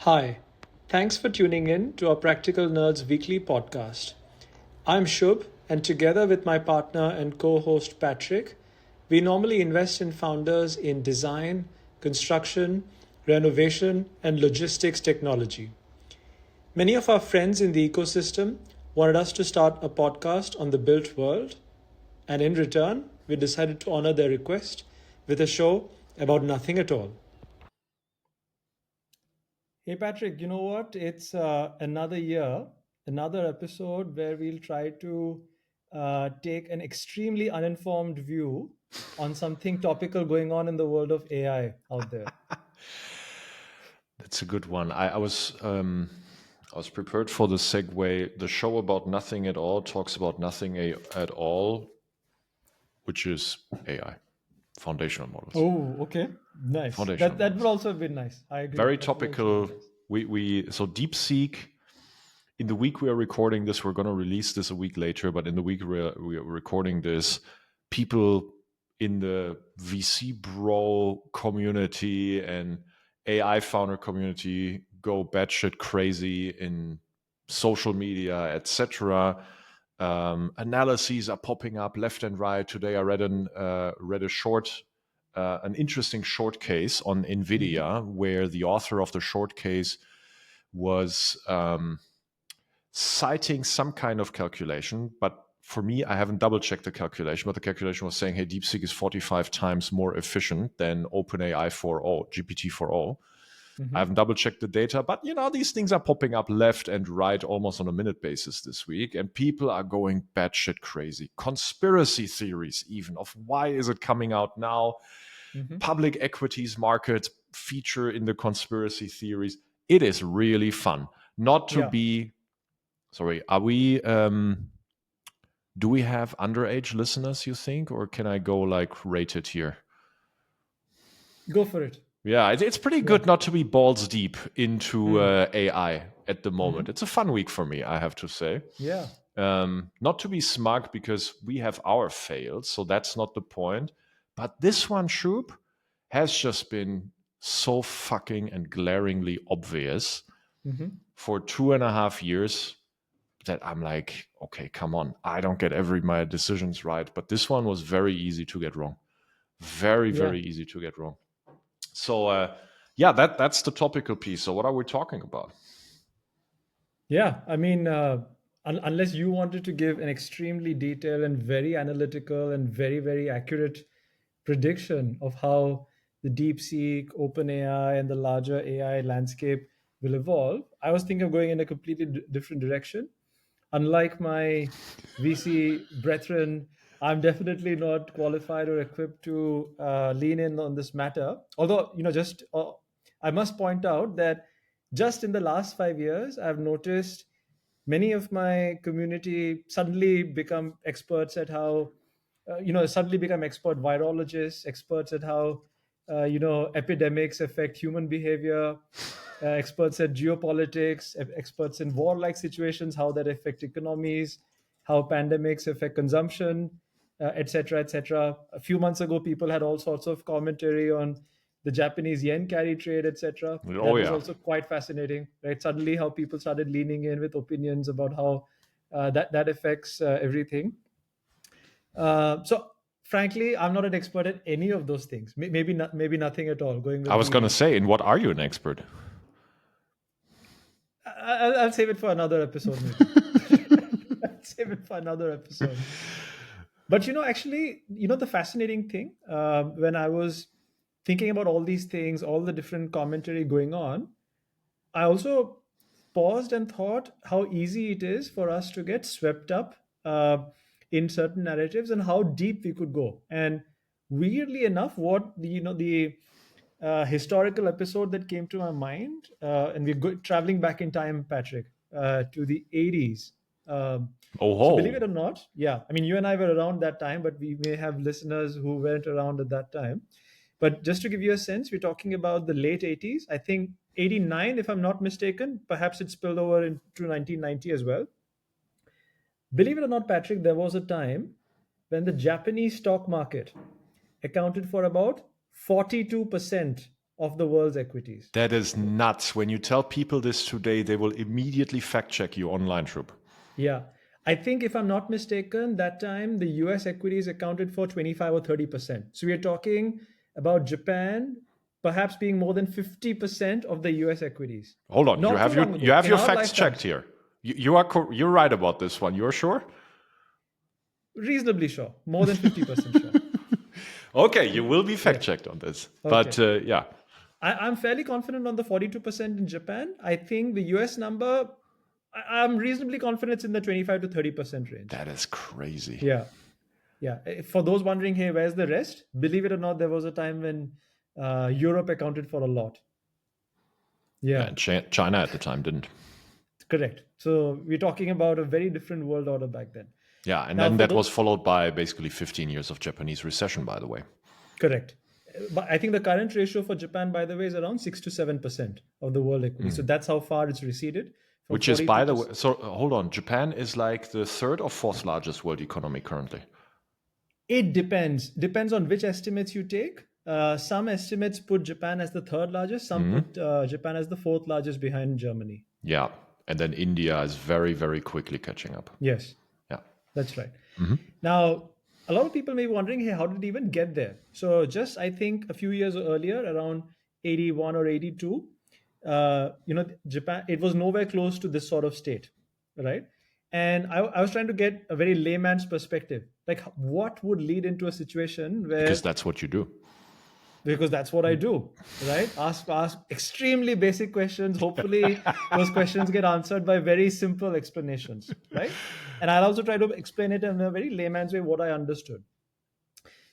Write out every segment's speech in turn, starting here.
Hi, thanks for tuning in to our Practical Nerds weekly podcast. I'm Shub, and together with my partner and co host Patrick, we normally invest in founders in design, construction, renovation, and logistics technology. Many of our friends in the ecosystem wanted us to start a podcast on the built world, and in return, we decided to honor their request with a show about nothing at all. Hey Patrick, you know what? It's another year, another episode where we'll try to take an extremely uninformed view on something topical going on in the world of AI out there. That's a good one. I was prepared for the segue. The show about nothing at all talks about nothing at all, which is AI, foundational models. Oh, okay, nice. Foundational That would models. also have been nice. I agree. Very That would also topical. be nice. So DeepSeek. In the week we are recording this, we're going to release this a week later. But in the week we are recording this, people in the VC bro community and AI founder community go batshit crazy in social media, etc. Analyses are popping up left and right. Today I read an interesting short case on NVIDIA, where the author of the short case was citing some kind of calculation, but for me, I haven't double checked the calculation, but the calculation was saying, hey, DeepSeek is 45 times more efficient than OpenAI 4.0, GPT 4.0. I haven't double checked the data, but these things are popping up left and right almost on a minute basis this week, and people are going batshit crazy. Conspiracy theories, even of why is it coming out now? Public equities markets feature in the conspiracy theories. It is really fun. Not to Yeah, be sorry. Are we? Do we have underage listeners? You think, or can I go like rated here? go for it. Yeah, it's pretty good not to be balls deep into AI at the moment. It's a fun week for me, I have to say. Yeah, Not to be smug because we have our fails, so that's not the point. But this one, Shub, has just been so fucking and glaringly obvious for 2.5 years that I'm like, okay, come on. I don't get my decisions right, but this one was very easy to get wrong. Very, yeah. very easy to get wrong. So, yeah, that's the topical piece. So, what are we talking about? Yeah, I mean, unless you wanted to give an extremely detailed and very analytical and very, very accurate prediction of how the DeepSeek, OpenAI, and the larger AI landscape will evolve, I was thinking of going in a completely different direction. Unlike my VC brethren, I'm definitely not qualified or equipped to lean in on this matter. Although, just I must point out that just in the last 5 years, I've noticed many of my community suddenly become experts at how, suddenly become expert virologists, experts at how, epidemics affect human behavior, experts at geopolitics, experts in warlike situations, how that affect economies, how pandemics affect consumption, et cetera, et cetera. A few months ago, people had all sorts of commentary on the Japanese yen carry trade, et cetera. Oh, That was yeah. also quite fascinating, right? Suddenly, how people started leaning in with opinions about how that affects everything. So, frankly, I'm not an expert at any of those things. Maybe not, maybe nothing at all. Going I with was going to the say, in what are you an expert? I'll save it for another episode, maybe. I'll save it for another episode. But actually, the fascinating thing when I was thinking about all these things, all the different commentary going on, I also paused and thought how easy it is for us to get swept up in certain narratives and how deep we could go. And weirdly enough, what the historical episode that came to my mind, and traveling back in time, Patrick, to the 80s. Oh, So believe it or ho. not, yeah, I mean, you and I were around that time, but we may have listeners who weren't around at that time. But just to give you a sense, we're talking about the late 80s. I think 89, if I'm not mistaken. Perhaps it spilled over into 1990 as well. Believe it or not, Patrick, there was a time when the Japanese stock market accounted for about 42% of the world's equities. That is nuts. When you tell people this today, they will immediately fact check you online, Shub. Yeah. I think if I'm not mistaken, that time the US equities accounted for 25 or 30%. So we are talking about Japan perhaps being more than 50% of the US equities. Hold on, Not too long you ago, have in your our facts checked lifetimes. here. You're right about this one. You're sure? Reasonably sure. More than 50% sure. Okay, you will be fact Yeah. checked on this. Okay. But yeah, I'm fairly confident on the 42% in Japan. I think the US number, I'm reasonably confident it's in the 25 to 30% range. that is crazy. Yeah. Yeah. For those wondering, hey, where's the rest? Believe it or not, there was a time when Europe accounted for a lot. Yeah, Yeah, and China at the time didn't. correct. So we're talking about a very different world order back then. Yeah, and Now, then for that the was followed by basically 15 years of Japanese recession, by the way. correct. But I think the current ratio for Japan, by the way, is around 6 to 7% of the world equity. So that's how far it's receded from Which is, by the way, 42%. so hold on, Japan is like the third or fourth largest world economy currently. It depends on which estimates you take. Some estimates put Japan as the third largest. Some put Japan as the fourth largest behind Germany. Yeah, and then India is very, very quickly catching up. Yes, Yeah. that's right. Now, a lot of people may be wondering, hey, how did it even get there? So, just I think a few years earlier, around 81 or 82, Japan, it was nowhere close to this sort of state, right? And I was trying to get a very layman's perspective, like what would lead into a situation Because where, that's what you do. because that's what I do, right? Ask extremely basic questions. Hopefully, those questions get answered by very simple explanations, right? And I'll also try to explain it in a very layman's way what I understood.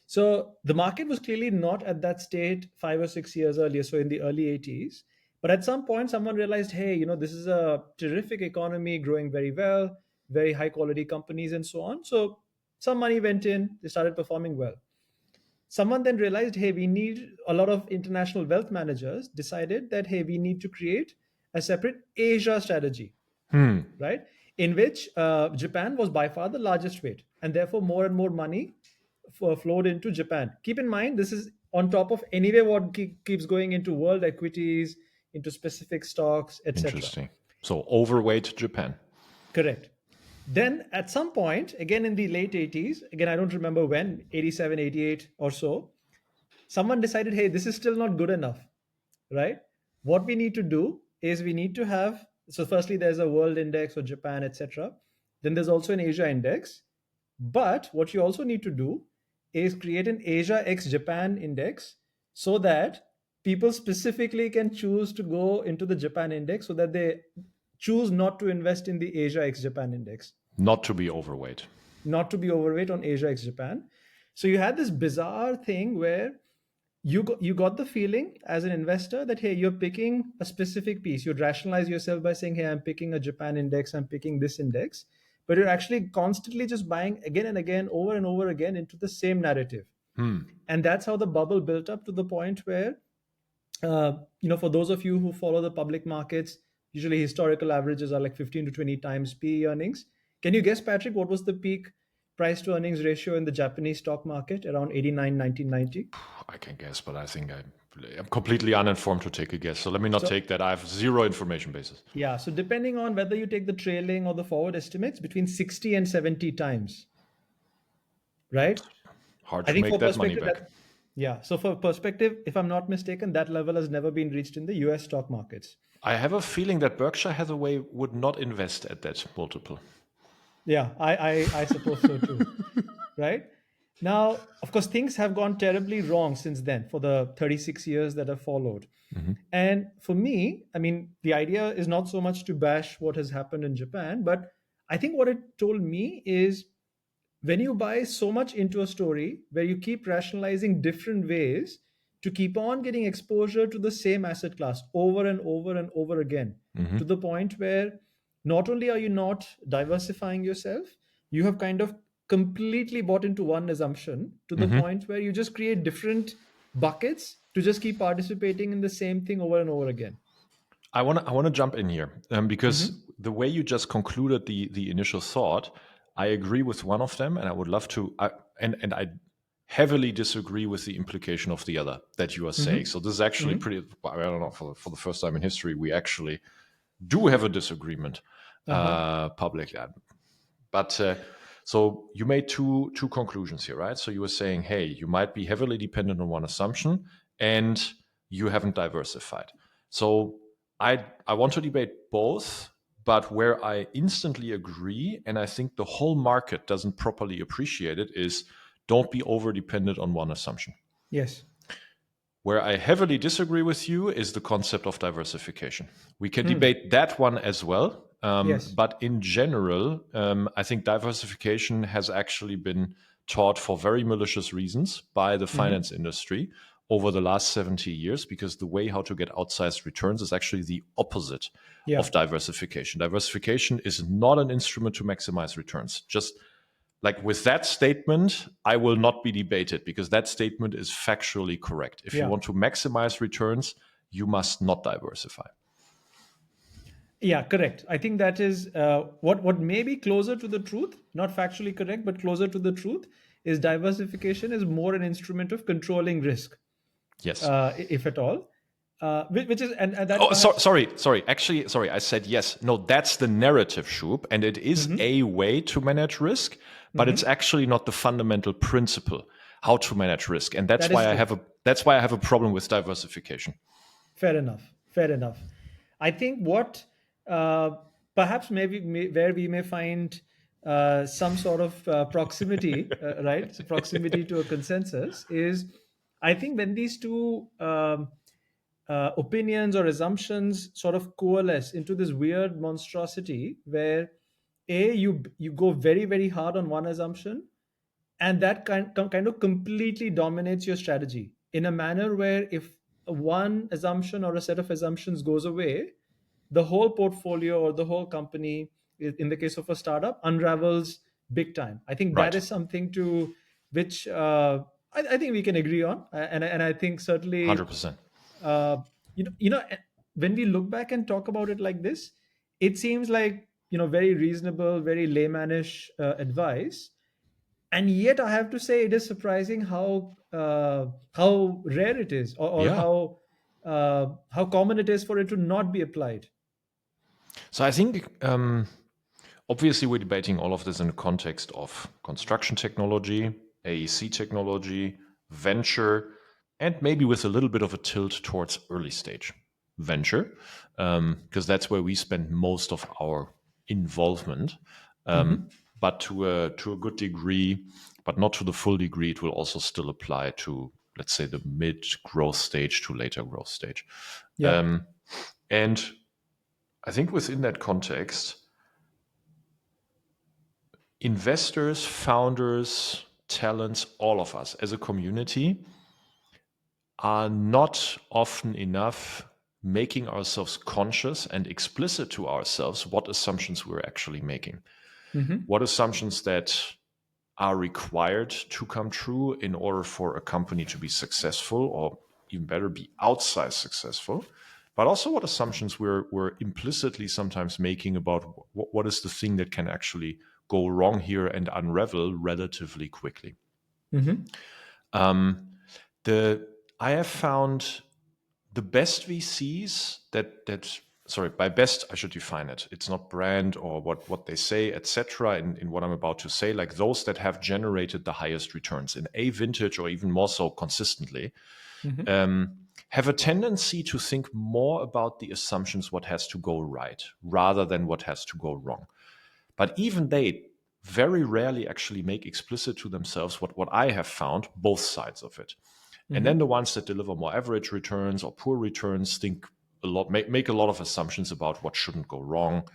So the market was clearly not at that state 5 or 6 years earlier, so in the early 80s. But at some point, someone realized, hey, this is a terrific economy growing very well, very high quality companies, and so on. So some money went in, they started performing well. Someone then realized, hey, we need a lot of international wealth managers decided that, hey, we need to create a separate Asia strategy, right? In which Japan was by far the largest weight, and therefore more and more money flowed into Japan. Keep in mind, this is on top of anyway what keeps going into world equities, into specific stocks, etc. Interesting. So overweight Japan. Correct. Then at some point, again in the late 80s, again, I don't remember when, 87, 88 or so, someone decided, hey, this is still not good enough, right? What we need to do is we need to have, so firstly, there's a world index or Japan, etc. Then there's also an Asia index. But what you also need to do is create an Asia x Japan index so that people specifically can choose to go into the Japan index so that they choose not to invest in the Asia x Japan index, Not to be overweight. not to be overweight on Asia x Japan. So you had this bizarre thing where you got the feeling as an investor that, hey, you're picking a specific piece. You'd rationalize yourself by saying, hey, I'm picking a Japan index, I'm picking this index, but you're actually constantly just buying again and again, over and over again into the same narrative. And that's how the bubble built up to the point where, for those of you who follow the public markets, usually historical averages are like 15 to 20 times PE earnings. Can you guess, Patrick, what was the peak price to earnings ratio in the Japanese stock market around 89, 1990? I can guess, but I think I'm completely uninformed to take a guess. So let me not So, take that. I have zero information basis. yeah, so depending on whether you take the trailing or the forward estimates, between 60 and 70 times, right? Hard I to think make for that money perspective, back. yeah, so for perspective, if I'm not mistaken, that level has never been reached in the US stock markets. I have a feeling that Berkshire Hathaway would not invest at that multiple. Yeah, I suppose so too, right? Now, of course, things have gone terribly wrong since then for the 36 years that have followed. And for me, I mean, the idea is not so much to bash what has happened in Japan, but I think what it told me is when you buy so much into a story where you keep rationalizing different ways to keep on getting exposure to the same asset class over and over and over again, to the point where not only are you not diversifying yourself, you have kind of completely bought into one assumption to the point where you just create different buckets to just keep participating in the same thing over and over again. I want to jump in here because Mhm. the way you just concluded the initial thought, I agree with one of them, and I would love to. heavily disagree with the implication of the other that you are saying. So this is actually pretty, I don't know, for the first time in history, we actually do have a disagreement publicly. But so you made two conclusions here, right? So you were saying, hey, you might be heavily dependent on one assumption and you haven't diversified. So I want to debate both, but where I instantly agree, and I think the whole market doesn't properly appreciate it, is don't be over dependent on one assumption. Yes. Where I heavily disagree with you is the concept of diversification. We can debate that one as well. Yes. But in general, I think diversification has actually been taught for very malicious reasons by the finance industry over the last 70 years, because the way how to get outsized returns is actually the opposite Yeah. of diversification. Diversification is not an instrument to maximize returns. Just like with that statement, I will not be debated because that statement is factually correct. If you want to maximize returns, you must not diversify. Yeah, correct. I think that is what may be closer to the truth, not factually correct, but closer to the truth, is diversification is more an instrument of controlling risk, Yes. if at all. Which is and that Oh, perhaps sorry. Actually, sorry. I said yes. No, that's the narrative, Shub, and it is a way to manage risk, but it's actually not the fundamental principle how to manage risk, and that's that is why true. I have a problem with diversification. Fair enough. Fair enough. I think what uh, perhaps where we may find some sort of proximity, right? So proximity to a consensus is, I think when these two opinions or assumptions sort of coalesce into this weird monstrosity where you go very hard on one assumption, and that kind of completely dominates your strategy in a manner where if one assumption or a set of assumptions goes away, the whole portfolio or the whole company, in the case of a startup, unravels big time. I think that Right. is something to which I think we can agree on, and I think certainly 100%. uh, when we look back and talk about it like this, it seems like very reasonable, very laymanish advice, and yet I have to say it is surprising how rare it is, or Yeah. how common it is for it to not be applied. So I think obviously we're debating all of this in the context of construction technology, AEC technology, venture, and maybe with a little bit of a tilt towards early stage venture, because that's where we spend most of our involvement. But to a good degree, but not to the full degree, it will also still apply to, let's say, the mid growth stage to later growth stage. Yeah. And I think within that context, investors, founders, talents, all of us as a community are not often enough making ourselves conscious and explicit to ourselves what assumptions we're actually making. What assumptions that are required to come true in order for a company to be successful, or even better, be outsized successful, but also what assumptions we're implicitly sometimes making about what is the thing that can actually go wrong here and unravel relatively quickly. I have found the best VCs that sorry, by best I should define it. It's not brand or what they say, etc. In what I'm about to say, like those that have generated the highest returns in a vintage or even more so consistently, have a tendency to think more about the assumptions what has to go right rather than what has to go wrong. But even they very rarely actually make explicit to themselves what I have found, both sides of it. And then the ones that deliver more average returns or poor returns think a lot, make a lot of assumptions about what shouldn't go wrong,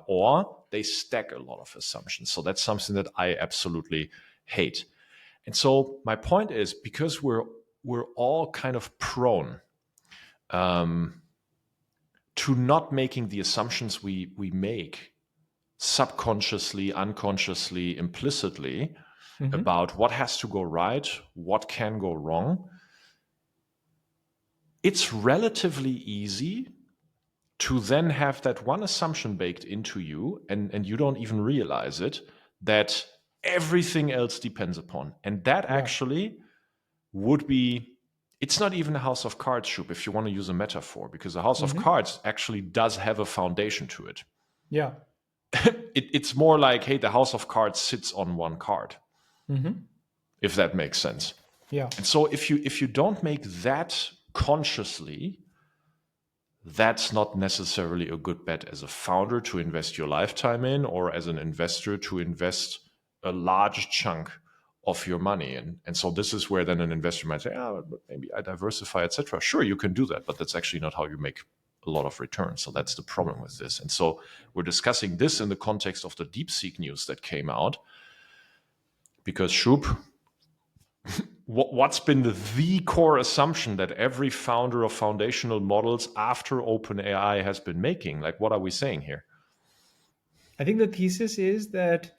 or they stack a lot of assumptions. So that's something that I absolutely hate. And so my point is, because we're all kind of prone to not making the assumptions we make subconsciously, unconsciously, implicitly about what has to go right, what can go wrong, it's relatively easy to then have that one assumption baked into you, and you don't even realize it, that everything else depends upon. And that actually would be, it's not even a house of cards, Shub, if you want to use a metaphor, because a house of cards actually does have a foundation to it. Yeah. It's more like, hey, the house of cards sits on one card, if that makes sense. Yeah. And so if you don't make that consciously, that's not necessarily a good bet as a founder to invest your lifetime in, or as an investor to invest a large chunk of your money in. And so this is where then an investor might say, but maybe I diversify, etc. Sure, you can do that, but that's actually not how you make a lot of returns. So that's the problem with this. And so we're discussing this in the context of the DeepSeek news that came out, because Shub, what's been the core assumption that every founder of foundational models after OpenAI has been making? Like, what are we saying here? I think the thesis is that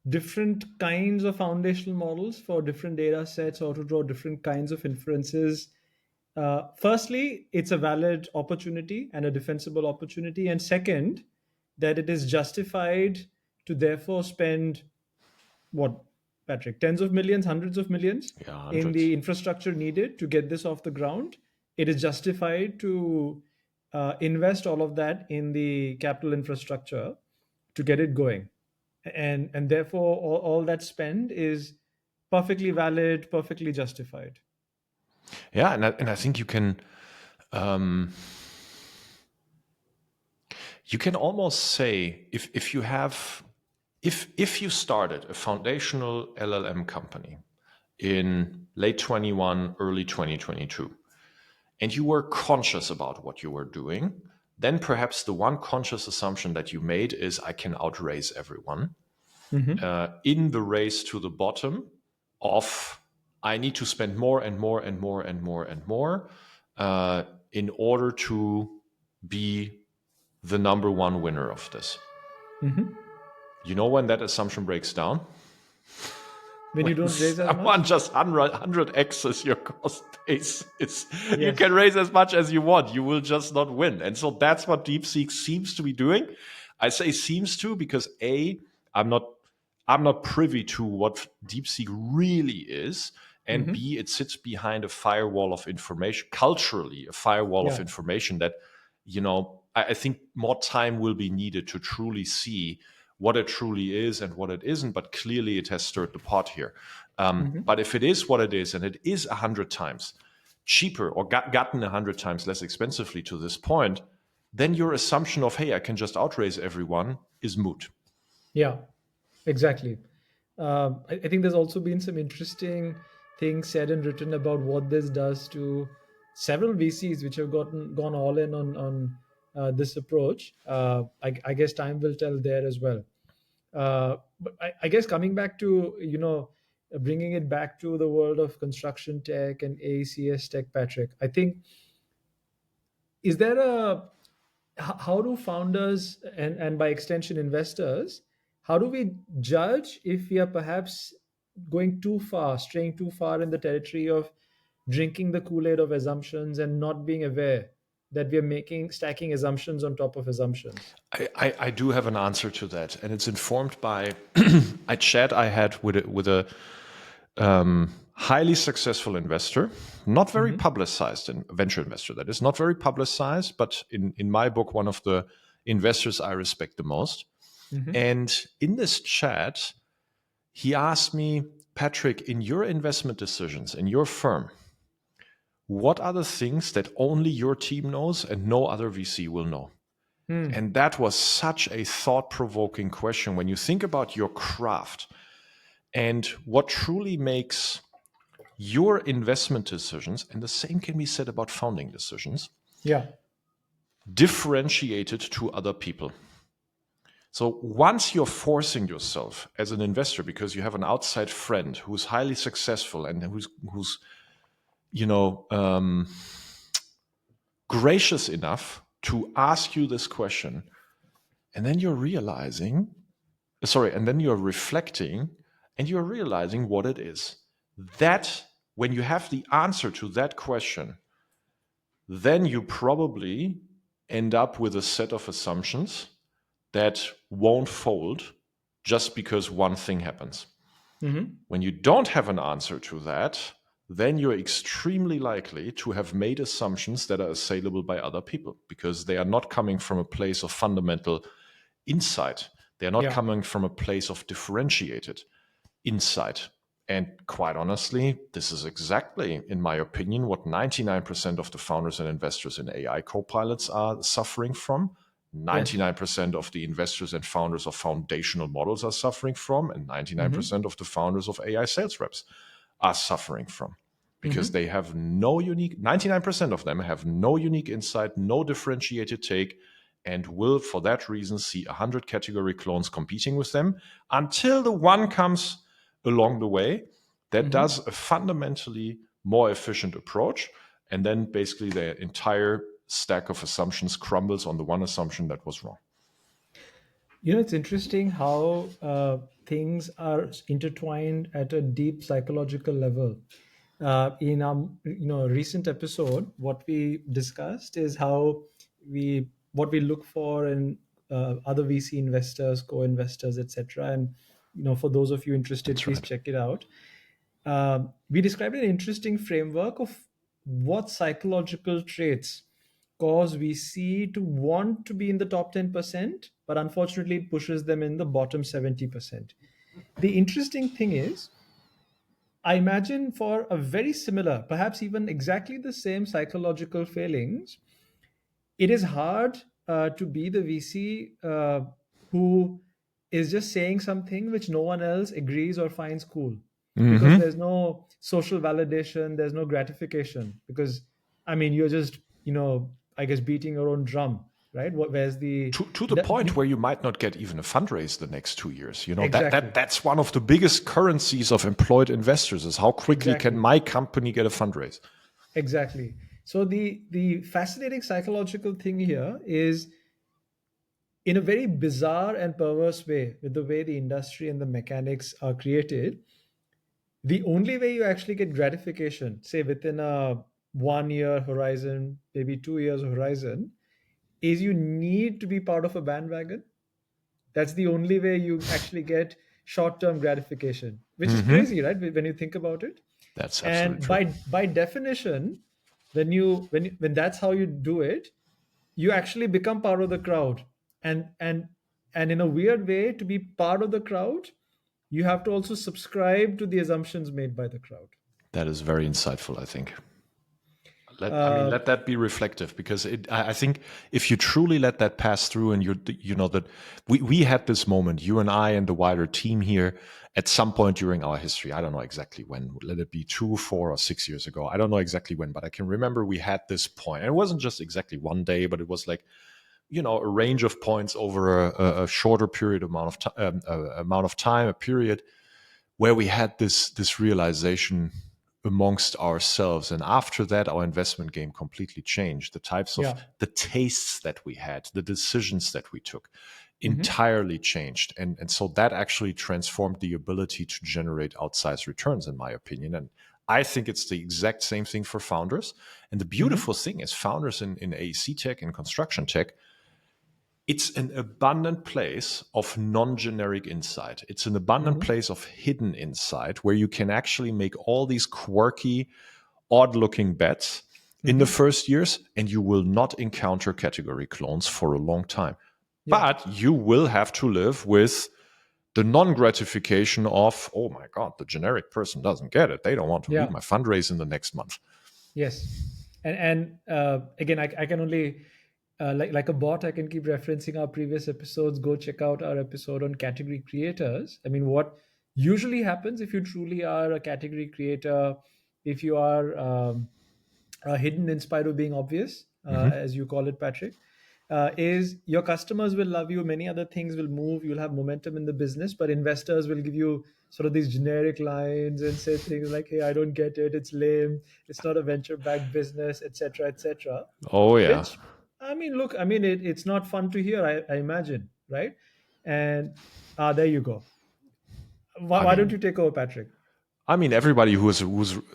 different kinds of foundational models for different data sets or to draw different kinds of inferences. Firstly, it's a valid opportunity and a defensible opportunity. And second, that it is justified to therefore spend what, Patrick, tens of millions, hundreds of millions Yeah, in hundreds. the infrastructure needed to get this off the ground. It is justified to invest all of that in the capital infrastructure to get it going. And therefore, all that spend is perfectly valid, perfectly justified. Yeah, and I think you can almost say, if you started a foundational LLM company in late 21, early 2022, and you were conscious about what you were doing, then perhaps the one conscious assumption that you made is, I can outrace everyone in the race to the bottom of, I need to spend more and more and more and more and more in order to be the number one winner of this. You know when that assumption breaks down? When you When don't raise as someone much? just 100x's your cost base, you Yes. can raise as much as you want. You will just not win. And so that's what DeepSeek seems to be doing. I say seems to because I'm not privy to what DeepSeek really is. And B, it sits behind a firewall of information, culturally, a firewall of Yeah. information that, I think more time will be needed to truly see what it truly is and what it isn't. But clearly it has stirred the pot here. But if it is what it is, and it is 100 times cheaper or gotten 100 times less expensively to this point, then your assumption of, hey, I can just outrace everyone is moot. Yeah, exactly. I think there's also been some interesting things said and written about what this does to several VCs which have gone all in on this approach. I guess time will tell there as well. But I guess coming back to bringing it back to the world of construction tech and AECS tech, Patrick, I think, is there a how do founders and by extension investors, how do we judge if we are perhaps going too far, straying too far in the territory of drinking the Kool-Aid of assumptions and not being aware that we are stacking assumptions on top of assumptions? I do have an answer to that, and it's informed by a chat I had with a highly successful investor, not very publicized, and venture investor that is not very publicized, but in my book, one of the investors I respect the most. And in this chat, he asked me, Patrick, in your investment decisions in your firm, what are the things that only your team knows and no other VC will know? And that was such a thought-provoking question when you think about your craft and what truly makes your investment decisions, and the same can be said about founding decisions, Yeah. differentiated to other people. So once you're forcing yourself as an investor because you have an outside friend who's highly successful and who's gracious enough to ask you this question, and then you're reflecting and you're realizing what it is. That when you have the answer to that question, then you probably end up with a set of assumptions that won't fold just because one thing happens. When you don't have an answer to that, then you're extremely likely to have made assumptions that are assailable by other people because they are not coming from a place of fundamental insight. They're not Yeah. coming from a place of differentiated insight. And quite honestly, this is exactly, in my opinion, what 99% of the founders and investors in AI copilots are suffering from. Yes. 99% of the investors and founders of foundational models are suffering from, and 99% of the founders of AI sales reps are suffering from because they have no unique, 99% of them have no unique insight, no differentiated take, and will, for that reason, see 100 category clones competing with them until the one comes along the way that does a fundamentally more efficient approach. And then basically the entire stack of assumptions crumbles on the one assumption that was wrong. It's interesting how things are intertwined at a deep psychological level. In our recent episode, what we discussed is how what we look for in other VC investors, co-investors, etc. And for those of you interested, That's please right. check it out. We described an interesting framework of what psychological traits cause VC to want to be in the top 10%, but unfortunately it pushes them in the bottom 70%. The interesting thing is, I imagine for a very similar, perhaps even exactly the same psychological failings, it is hard to be the VC who is just saying something which no one else agrees or finds cool, because Mm-hmm. there's no social validation, there's no gratification. Because I mean, you're just I guess beating your own drum, right? Where's To the point the where you might not get even a fundraise the next 2 years. exactly, That's one of the biggest currencies of employed investors is how quickly can exactly, my company get a fundraise. exactly. So the fascinating psychological thing here is, in a very bizarre and perverse way, with the way the industry and the mechanics are created, the only way you actually get gratification, say within a 1 year horizon, maybe 2 years horizon, is you need to be part of a bandwagon. That's the only way you actually get short-term gratification, which is Mm-hmm. crazy, right? When you think about it. That's absolutely And true. by definition, when that's how you do it, you actually become part of the crowd. And in a weird way, to be part of the crowd, you have to also subscribe to the assumptions made by the crowd. That is very insightful, I think. uh, Let that be reflective because I think if you truly let that pass through and you know that we had this moment, you and I and the wider team here at some point during our history. I don't know exactly when, let it be 2, 4 or 6 years ago. I don't know exactly when, but I can remember we had this point. And it wasn't just exactly one day, but it was like, a range of points over a shorter period amount of time, a period where we had this realization amongst ourselves. And after that, our investment game completely changed. The types of yeah. the tastes that we had, the decisions that we took Hmm. entirely changed. And so that actually transformed the ability to generate outsized returns, in my opinion. And I think it's the exact same thing for founders. And the beautiful Hmm. thing is founders in AEC tech and construction tech, it's an abundant place of non-generic insight. It's an abundant Hmm. place of hidden insight where you can actually make all these quirky, odd-looking bets in the Hmm. first years, and you will not encounter category clones for a long time. Yeah. But you will have to live with the non-gratification of, oh my God, the generic person doesn't get it. They don't want to lead Yeah. my fundraise in the next month. Yes. And again, I can only like a bot, I can keep referencing our previous episodes. Go check out our episode on category creators. I mean, what usually happens if you truly are a category creator, if you are hidden in spite of being obvious, Mhm. as you call it, Patrick, is your customers will love you, many other things will move, you'll have momentum in the business, but investors will give you sort of these generic lines and say things like, "Hey, I don't get it. It's lame. It's not a venture-backed business," etc., etc. Oh, yeah. Which, I mean, look, I mean, it's not fun to hear. I imagine, right? And there you go. Why, I why don't mean, you take over, Patrick? everybody who's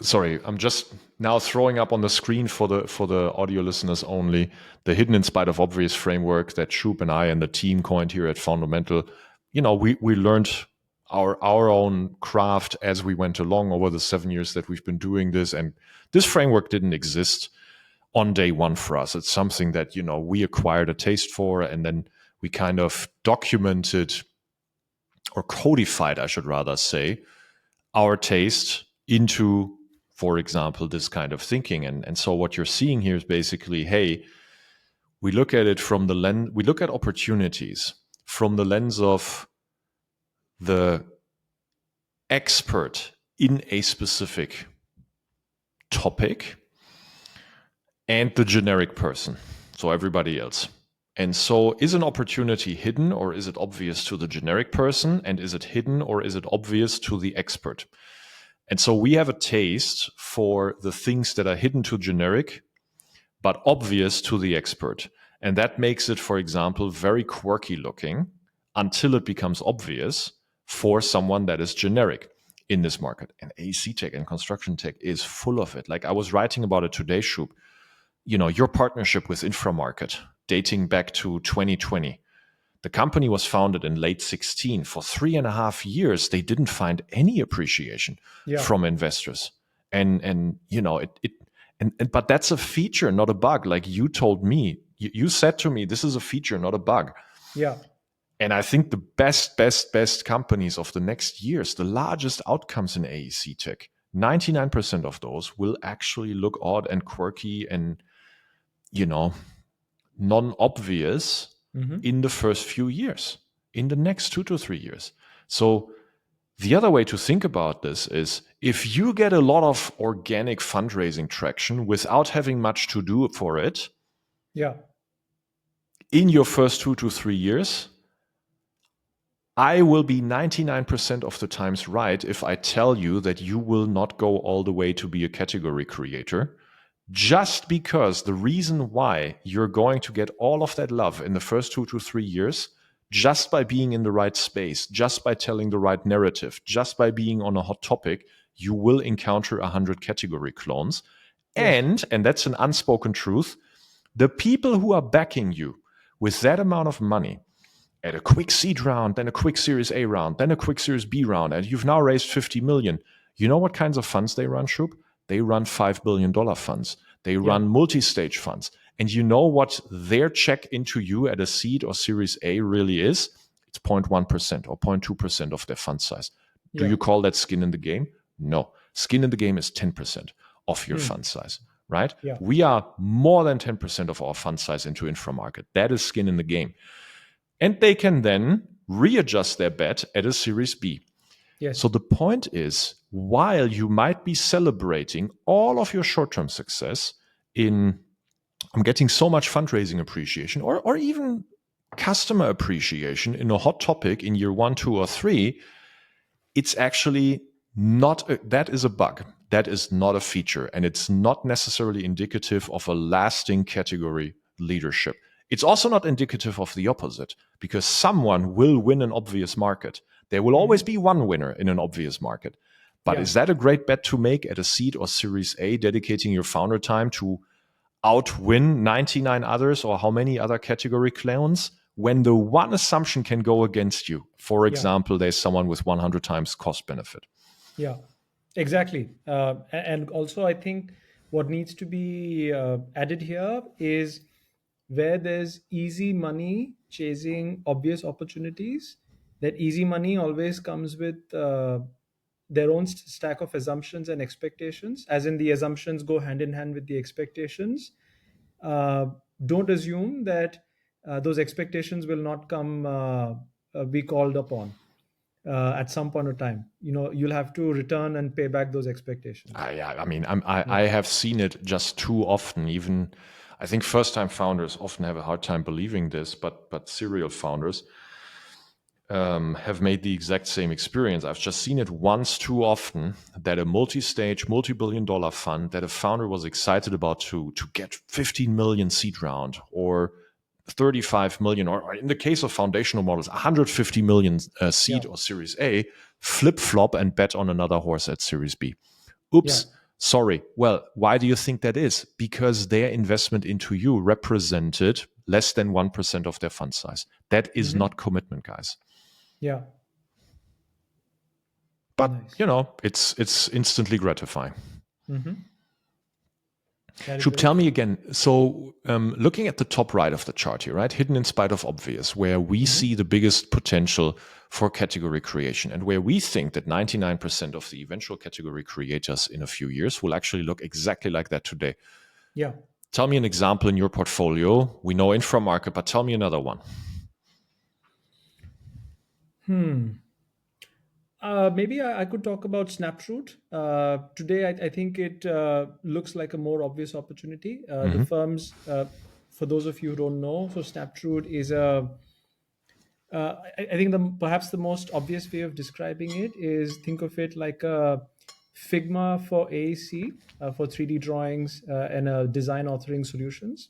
sorry, I'm just now throwing up on the screen for the audio listeners only the hidden in spite of obvious framework that Shub and I and the team coined here at Fundamental. We learned our own craft as we went along over the 7 years that we've been doing this. And this framework didn't exist on day one for us. It's something that, we acquired a taste for, and then we kind of documented or codified, I should rather say, our taste into, for example, this kind of thinking. And so what you're seeing here is basically, hey, we look at it from the lens, we look at opportunities from the lens of the expert in a specific topic and the generic person, so everybody else. And so is an opportunity hidden, or is it obvious to the generic person? And is it hidden, or is it obvious to the expert? And so we have a taste for the things that are hidden to generic, but obvious to the expert. And that makes it, for example, very quirky looking until it becomes obvious for someone that is generic in this market. And AEC tech and construction tech is full of it. Like I was writing about it today, Shub. Your partnership with Inframarket dating back to 2020. The company was founded in late 16. For 3.5 years, they didn't find any appreciation from investors. And but that's a feature, not a bug. Like you told me, you said to me, this is a feature, not a bug. Yeah. And I think the best companies of the next years, the largest outcomes in AEC tech, 99% of those will actually look odd and quirky and, non-obvious in the first few years, in the next 2 to 3 years. So the other way to think about this is if you get a lot of organic fundraising traction without having much to do for it, in your first 2 to 3 years, I will be 99% of the times right if I tell you that you will not go all the way to be a category creator, just because the reason why you're going to get all of that love in the first 2 to 3 years, just by being in the right space, just by telling the right narrative, just by being on a hot topic, you will encounter 100 category clones. Yes. And that's an unspoken truth, the people who are backing you with that amount of money at a quick seed round, then a quick Series A round, then a quick Series B round, and you've now raised 50 million. You know what kinds of funds they run, Shub? They run $5 billion funds. They run multi-stage funds. And you know what their check into you at a seed or Series A really is? It's 0.1% or 0.2% of their fund size. Do you call that skin in the game? No. Skin in the game is 10% of your fund size, right? Yeah. We are more than 10% of our fund size into Inframarket. That is skin in the game. And they can then readjust their bet at a Series B. Yes. So the point is, while you might be celebrating all of your short-term success in I'm getting so much fundraising appreciation or even customer appreciation in a hot topic in year 1, 2, or 3, it's actually not, that is a bug. That is not a feature. And it's not necessarily indicative of a lasting category leadership. It's also not indicative of the opposite, because someone will win an obvious market. There will always be one winner in an obvious market. But is that a great bet to make at a seed or Series A, dedicating your founder time to outwin 99 others or how many other category clones, when the one assumption can go against you? For example, there's someone with 100 times cost benefit. Yeah, exactly. And also, I think what needs to be added here is where there's easy money chasing obvious opportunities, that easy money always comes with their own stack of assumptions and expectations, as in the assumptions go hand in hand with the expectations. Don't assume that those expectations will not come be called upon at some point of time. You'll have to return and pay back those expectations. I have seen it just too often. Even I think first-time founders often have a hard time believing this, but serial founders have made the exact same experience. I've just seen it once too often, that a multi-stage, multi-billion-dollar fund that a founder was excited about to get 15 million seed round, or 35 million, or in the case of foundational models, 150 million seed or Series A, flip-flop and bet on another horse at Series B. Oops. Sorry. Well, why do you think that is? Because their investment into you represented less than 1% of their fund size. That is not commitment, guys. Yeah. Yeah. Yeah. Exactly. And also, I think what needs to be added here is where there's easy money chasing obvious opportunities, that easy money always comes with their own stack of assumptions and expectations. But, Nice. it's instantly gratifying. Mm-hmm. That is Shub, very tell me true. again. So, looking at the top right of the chart here, right, hidden in spite of obvious, where we Mm-hmm. see the biggest potential for category creation, and where we think that 99% of the eventual category creators in a few years will actually look exactly like that today. Yeah. Tell me an example in your portfolio. We know infra market, but tell me another one. Maybe I could talk about SnapTroot. Today, I think it looks like a more obvious opportunity. The Hmm. firms, for those of you who don't know, so SnapTroot is a I think perhaps the most obvious way of describing it is think of it like a Figma for AEC, for 3D drawings and design authoring solutions,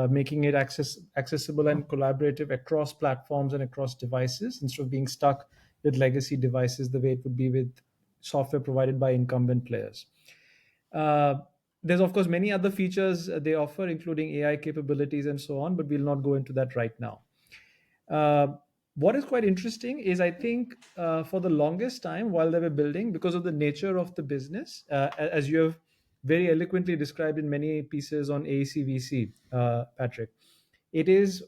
making it accessible and collaborative across platforms and across devices instead of being stuck with legacy devices the way it would be with software provided by incumbent players. Uh, there's of course many other features they offer, including AI capabilities and so on, but we'll not go into that right now. Uh, what is quite interesting is I think for the longest time while they were building, because of the nature of the business, as you have very eloquently described in many pieces on AECVC, Patrick, it is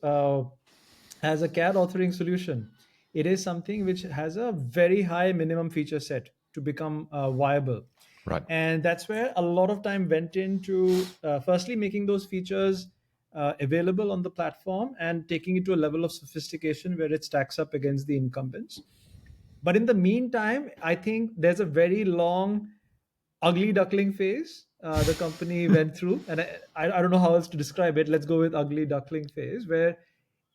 as a CAD authoring solution, it is something which has a very high minimum feature set to become viable. Right. And that's where a lot of time went into firstly making those features available on the platform and taking it to a level of sophistication where it stacks up against the incumbents. But in the meantime, I think there's a very long ugly duckling phase the company went through, and I don't know how else to describe it. Let's go with ugly duckling phase, where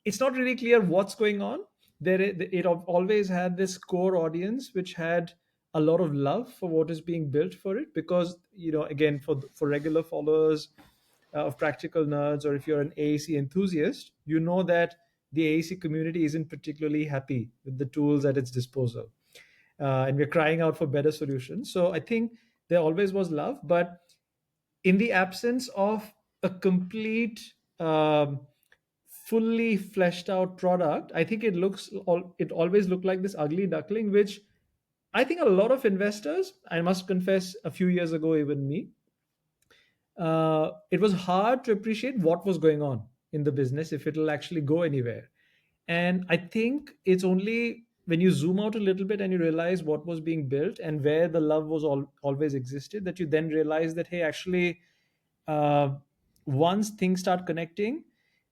it's not really clear what's going on. It always had this core audience which had a lot of love for what is being built for it, because again, for regular followers of practical nerds, or if you're an AEC enthusiast, you know that the AEC community isn't particularly happy with the tools at its disposal, and we're crying out for better solutions. So I think there always was love, but in the absence of a complete, fully fleshed out product, I think it always looked like this ugly duckling, which I think a lot of investors, I must confess, a few years ago, even me, it was hard to appreciate what was going on in the business, if it'll actually go anywhere. And I think it's only when you zoom out a little bit and you realize what was being built and where the love was always existed, that you then realize that, hey, actually, uh, once things start connecting,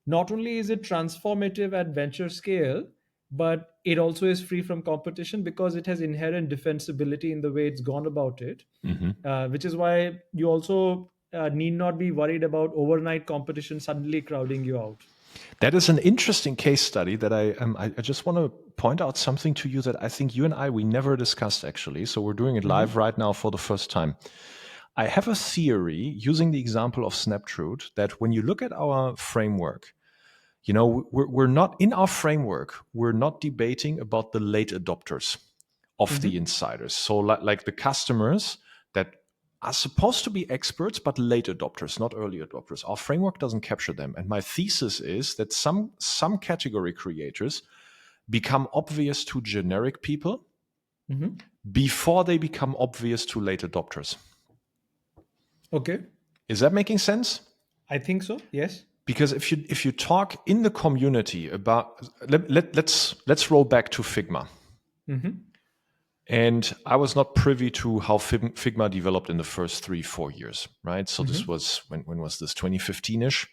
not only is it transformative at venture scale, but it also is free from competition because it has inherent defensibility in the way it's gone about it, Hmm. which is why you also need not be worried about overnight competition suddenly crowding you out. That is an interesting case study that I just want to point out something to you that I think you and we never discussed actually. So we're doing it live Mhm. right now for the first time. I have a theory using the example of SnapTroot that when you look at our framework, we're not in our framework, we're not debating about the late adopters of the Mhm. insiders. So like the customers that are supposed to be experts, but late adopters, not early adopters. Our framework doesn't capture them. And my thesis is that some category creators become obvious to generic people Mhm. before they become obvious to late adopters. Okay. Is that making sense? I think so. Yes. Because if you talk in the community about let's roll back to Figma. Mhm. And I was not privy to how Figma developed in the first 3-4 years, right? So this Mhm. was when was this 2015ish,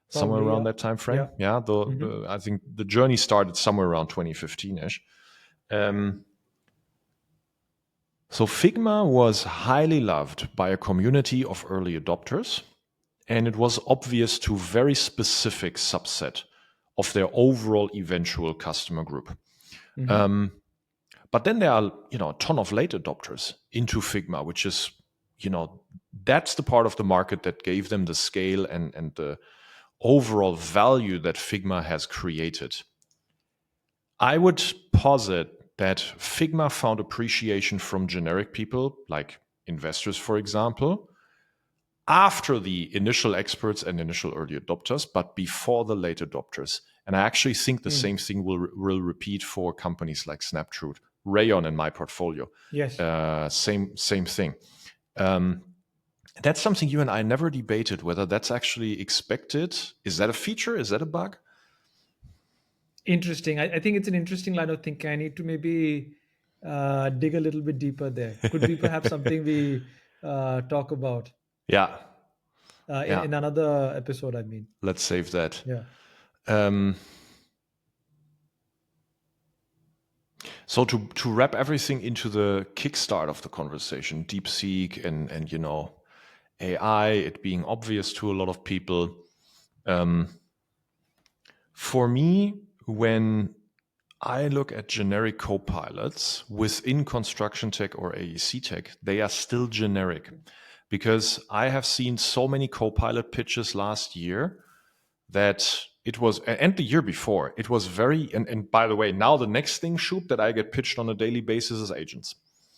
somewhere Probably, around yeah. that time frame. Yeah. Yeah, Mhm. I think the journey started somewhere around 2015ish. Um, so Figma was highly loved by a community of early adopters, and it was obvious to very specific subset of their overall eventual customer group. Mhm. Um, But then there are, a ton of late adopters into Figma, which is, that's the part of the market that gave them the scale and the overall value that Figma has created. I would posit that Figma found appreciation from generic people, like investors, for example, after the initial experts and initial early adopters, but before the late adopters. And I actually think the Mm. same thing will repeat for companies like SnapTroot. Rayon in my portfolio. Yes. Same thing. That's something you and I never debated, whether that's actually expected. Is that a feature? Is that a bug? Interesting. I think it's an interesting line of thinking. I need to maybe dig a little bit deeper there. Could be perhaps something we talk about Yeah. in another episode, I mean. Let's save that. Yeah. So to wrap everything into the kickstart of the conversation, DeepSeek and AI, it being obvious to a lot of people. For me, when I look at generic copilots within construction tech or AEC tech, they are still generic, because I have seen so many copilot pitches last year that it was, and the year before, it was very, and by the way, now the next thing, Shub, that I get pitched on a daily basis is agents.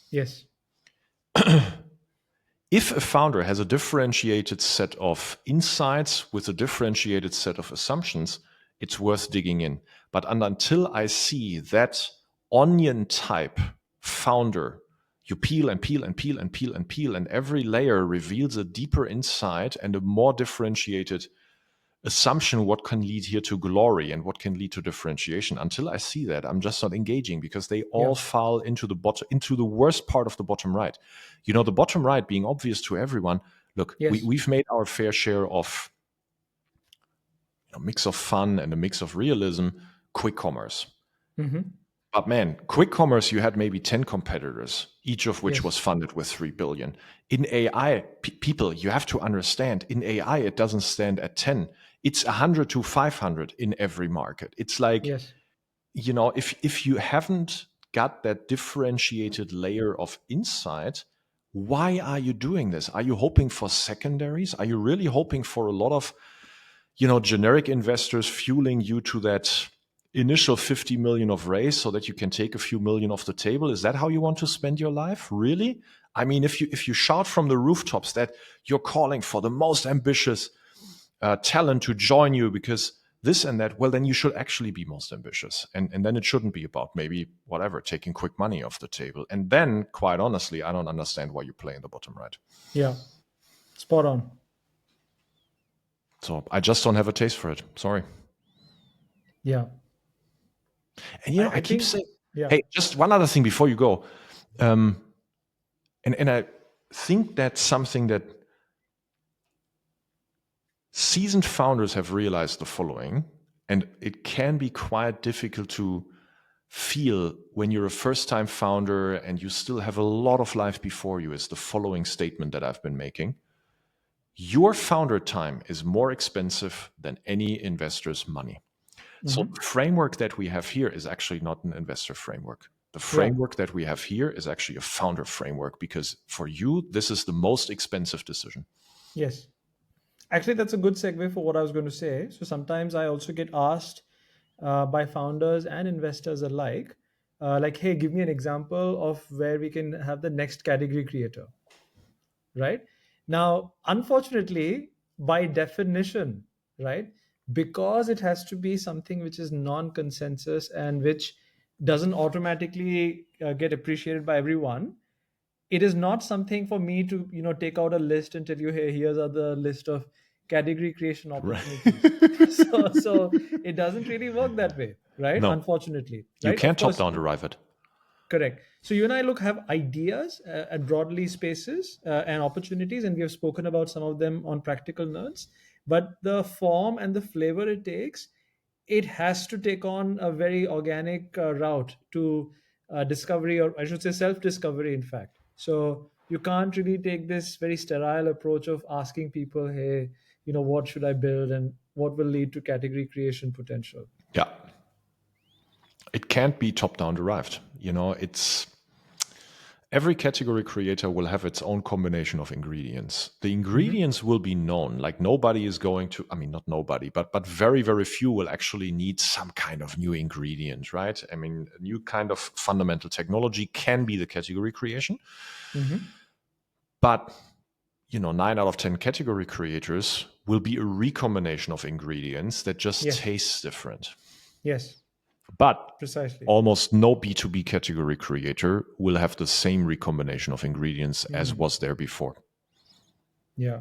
Yes. If a founder has a differentiated set of insights with a differentiated set of assumptions, it's worth digging in. But until I see that onion type founder, you peel and peel and peel and peel and peel, and every layer reveals a deeper insight and a more differentiated assumption, what can lead here to glory and what can lead to differentiation. Until I see that, I'm just not engaging, because they all fall into the worst part of the bottom right. The bottom right being obvious to everyone. Look, Yes. we've made our fair share of a mix of fun and a mix of realism, quick commerce. Mm-hmm. But man, quick commerce, you had maybe 10 competitors, each of which Yes. was funded with 3 billion. In AI, people, you have to understand, in AI, it doesn't stand at 10. It's 100 to 500 in every market. It's like, Yes. if you haven't got that differentiated layer of insight, why are you doing this? Are you hoping for secondaries? Are you really hoping for a lot of, generic investors fueling you to that initial 50 million of raise so that you can take a few million off the table? Is that how you want to spend your life? Really? I mean, if you shout from the rooftops that you're calling for the most ambitious talent to join you because this and that, well, then you should actually be most ambitious. And then it shouldn't be about maybe whatever, taking quick money off the table. And then, quite honestly, I don't understand why you play in the bottom right. Yeah. Spot on. So I just don't have a taste for it. Sorry. Yeah. And I keep think, saying, yeah. hey, just one other thing before you go. And I think that's something that seasoned founders have realized the following, and it can be quite difficult to feel when you're a first-time founder and you still have a lot of life before you, is the following statement that I've been making. Your founder time is more expensive than any investor's money. Mm-hmm. So the framework that we have here is actually not an investor framework. The framework that we have here is actually a founder framework, because for you, this is the most expensive decision. Yes. Actually, that's a good segue for what I was going to say. So sometimes I also get asked by founders and investors alike, like, hey, give me an example of where we can have the next category creator. Right? Now, unfortunately, by definition, right, because it has to be something which is non-consensus and which doesn't automatically get appreciated by everyone, it is not something for me to take out a list and tell you, hey, here's the list of category creation opportunities. Right. so it doesn't really work that way, right? No. Unfortunately, you right? can't top down derive it. Correct. So you and I have ideas at broadly spaces and opportunities, and we have spoken about some of them on Practical Nerds. But the form and the flavor it takes, it has to take on a very organic route to discovery, or I should say self-discovery, in fact. So you can't really take this very sterile approach of asking people, hey, what should I build and what will lead to category creation potential? Yeah. It can't be top-down derived. It's every category creator will have its own combination of ingredients. The ingredients will be known. Like nobody is going to, not nobody, but very, very few will actually need some kind of new ingredient, right? A new kind of fundamental technology can be the category creation. But 9 out of 10 category creators will be a recombination of ingredients that just tastes different. Yes. But Precisely. almost no B2B category creator will have the same recombination of ingredients as was there before. Yeah.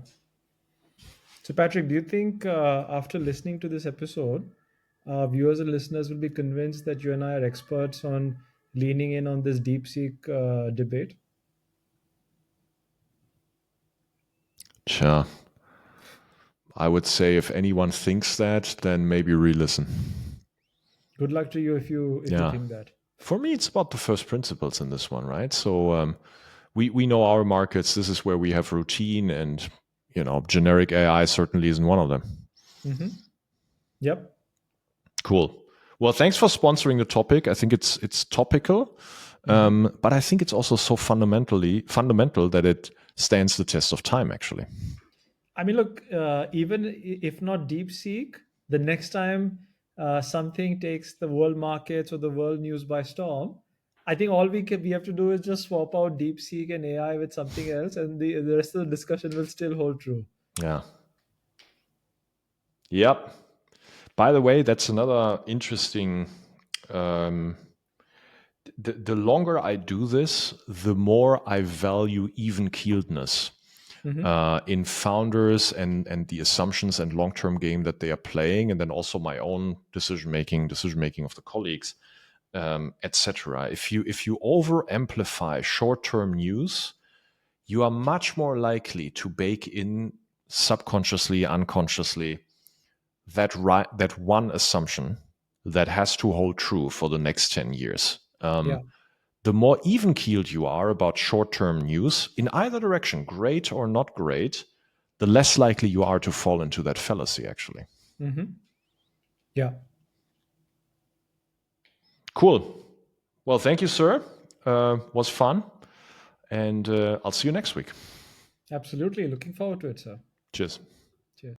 So, Patrick, do you think after listening to this episode, viewers and listeners will be convinced that you and I are experts on leaning in on this DeepSeek debate? Sure. I would say if anyone thinks that, then maybe re-listen. Good luck to you if you Yeah. think that. For me, it's about the first principles in this one, right? So we know our markets. This is where we have routine, and generic AI certainly isn't one of them. Mm-hmm. Yep. Cool. Well, thanks for sponsoring the topic. I think it's topical, but I think it's also so fundamental that it stands the test of time. Actually, I mean, look, even if not DeepSeek, the next time something takes the world markets or the world news by storm, I think all we have to do is just swap out DeepSeek and AI with something else, and the rest of the discussion will still hold true. yeah. Yep. By the way, that's another interesting. The longer I do this, the more I value even keeledness in founders and the assumptions and long-term game that they are playing, and then also my own decision making of the colleagues, etc. If you over amplify short-term news, you are much more likely to bake in subconsciously, unconsciously, that one assumption that has to hold true for the next 10 years. Yeah. The more even keeled you are about short term news, in either direction, great or not great, the less likely you are to fall into that fallacy, actually. Yeah. Cool. Well, thank you, sir. Was fun. And I'll see you next week. Absolutely. Looking forward to it, sir. Cheers. Cheers.